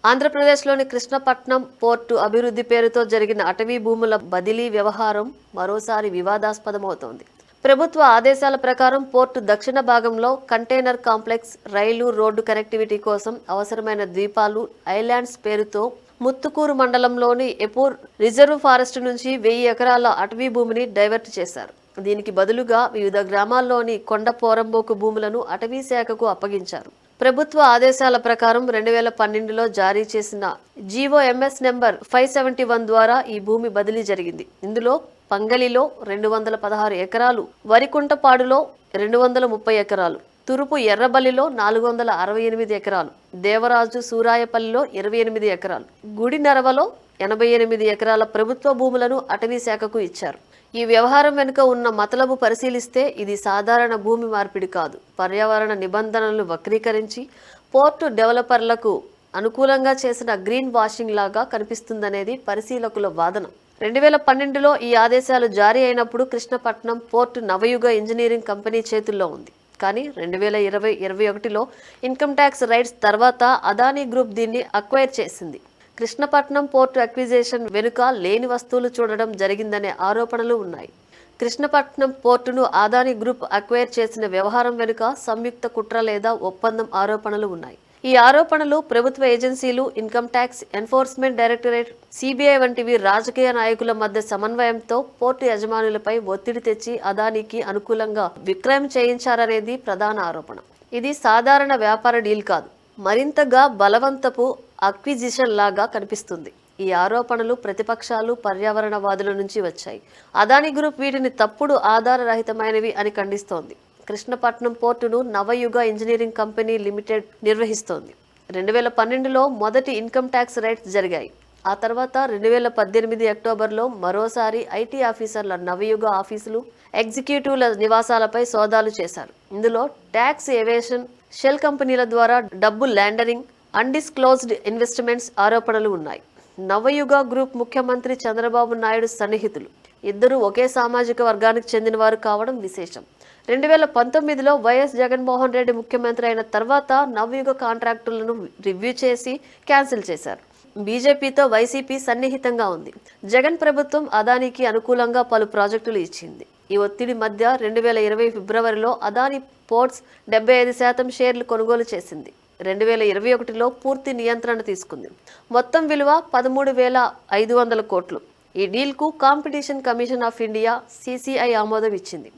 ఆంధ్రప్రదేశ్లోని కృష్ణపట్నం పోర్టు అభివృద్ధి పేరుతో జరిగిన అటవీ భూముల బదిలీ వ్యవహారం మరోసారి వివాదాస్పదమవుతోంది. ప్రభుత్వ ఆదేశాల ప్రకారం పోర్టు దక్షిణ భాగంలో కంటైనర్ కాంప్లెక్స్, రైలు రోడ్డు కనెక్టివిటీ కోసం అవసరమైన ద్వీపాలు, ఐలాండ్స్ పేరుతో ముత్తుకూరు మండలంలోని ఎపూర్ రిజర్వ్ ఫారెస్ట్ నుంచి 1000 ఎకరాల అటవీ భూమిని డైవర్ట్ చేశారు. దీనికి బదులుగా వివిధ గ్రామాల్లోని కొండ పోరంబోకు భూములను అటవీ శాఖకు అప్పగించారు. ప్రభుత్వ ఆదేశాల ప్రకారం 2012లో జారీ చేసిన జీవోఎంఎస్ నెంబర్ 571 ద్వారా ఈ భూమి బదిలీ జరిగింది. ఇందులో పంగలిలో 216 ఎకరాలు, వరికుంటపాడులో 230 ఎకరాలు, తురుపు ఎర్రబల్లిలో 468 ఎకరాలు, దేవరాజు సూరాయపల్లిలో 28 ఎకరాలు, గుడి నరవలో 88 ఎకరాల ప్రభుత్వ భూములను అటవీ శాఖకు ఇచ్చారు. ఈ వ్యవహారం వెనుక ఉన్న మతలబు పరిశీలిస్తే ఇది సాధారణ భూమి మార్పిడి కాదు, పర్యావరణ నిబంధనలను వక్రీకరించి పోర్టు డెవలపర్లకు అనుకూలంగా చేసిన గ్రీన్ వాషింగ్ లాగా కనిపిస్తుందనేది పరిశీలకుల వాదన. 2012లో ఈ ఆదేశాలు జారీ అయినప్పుడు కృష్ణపట్నం పోర్టు నవయుగ ఇంజనీరింగ్ కంపెనీ చేతుల్లో ఉంది. కానీ 2020-21లో ఇన్కమ్ ట్యాక్స్ రైట్స్ తర్వాత అదానీ గ్రూప్ దీన్ని అక్వైర్ చేసింది. కృష్ణపట్నం పోర్టు అక్విజిషన్ వెనుక లేని వస్తువులు చూడడం జరిగిందనే ఆరోపణలు ఉన్నాయి. కృష్ణపట్నం పోర్టును అదానీ గ్రూప్ అక్వైర్ చేసిన వ్యవహారం వెనుక సంయుక్త కుట్ర లేదా ఒప్పందం ఆరోపణలు ఉన్నాయి. ఈ ఆరోపణలు ప్రభుత్వ ఏజెన్సీలు, income tax, enforcement directorate, CBI వంటివి రాజకీయ నాయకుల మధ్య సమన్వయంతో పోర్టు యజమానులపై ఒత్తిడి తెచ్చి అదానీకి అనుకూలంగా విక్రయం చేయించారనేది ప్రధాన ఆరోపణ. ఇది సాధారణ వ్యాపార డీల్ కాదు, మరింతగా బలవంతపు అక్విజిషన్ లాగా కనిపిస్తుంది. ఈ ఆరోపణలు ప్రతిపక్షాలు, పర్యావరణవాదుల నుంచి వచ్చాయి. అదానీ గ్రూప్ వీటిని తప్పుడు, ఆధారరహితమైనవి అని ఖండిస్తోంది. కృష్ణపట్నం పోర్టును నవయుగ ఇంజనీరింగ్ కంపెనీ లిమిటెడ్ నిర్వహిస్తోంది. 2012లో మొదటి ఇన్కమ్ ట్యాక్స్ రైట్స్ జరిగాయి. ఆ తర్వాత 2018 అక్టోబర్లో మరోసారి ఐటీ ఆఫీసర్ల నవయుగ ఆఫీసులు, ఎగ్జిక్యూటివ్ల నివాసాలపై సోదాలు చేశారు. ఇందులో ట్యాక్స్ ఎవేషన్, షెల్ కంపెనీల ద్వారా డబ్బు ల్యాండరింగ్, అన్డిస్క్లోజ్డ్ ఇన్వెస్ట్మెంట్స్ ఆరోపణలు ఉన్నాయి. నవయుగ గ్రూప్ ముఖ్యమంత్రి చంద్రబాబు నాయుడు సన్నిహితులు. ఇద్దరు ఒకే సామాజిక వర్గానికి చెందినవారు కావడం విశేషం. 2019లో వైఎస్ జగన్మోహన్ రెడ్డి ముఖ్యమంత్రి అయిన తర్వాత నవయుగ కాంట్రాక్టులను రివ్యూ చేసి క్యాన్సిల్ చేశారు. బీజేపీతో వైసీపీ సన్నిహితంగా ఉంది. జగన్ ప్రభుత్వం అదానీకి అనుకూలంగా పలు ప్రాజెక్టులు ఇచ్చింది. ఈ ఒత్తిడి మధ్య 2020 ఫిబ్రవరిలో అదానీ పోర్ట్స్ 75% షేర్లు కొనుగోలు చేసింది. 2021లో పూర్తి నియంత్రణ తీసుకుంది. మొత్తం విలువ 13,500 కోట్లు. ఈ డీల్కు competition commission of India, CCI ఆమోదం ఇచ్చింది.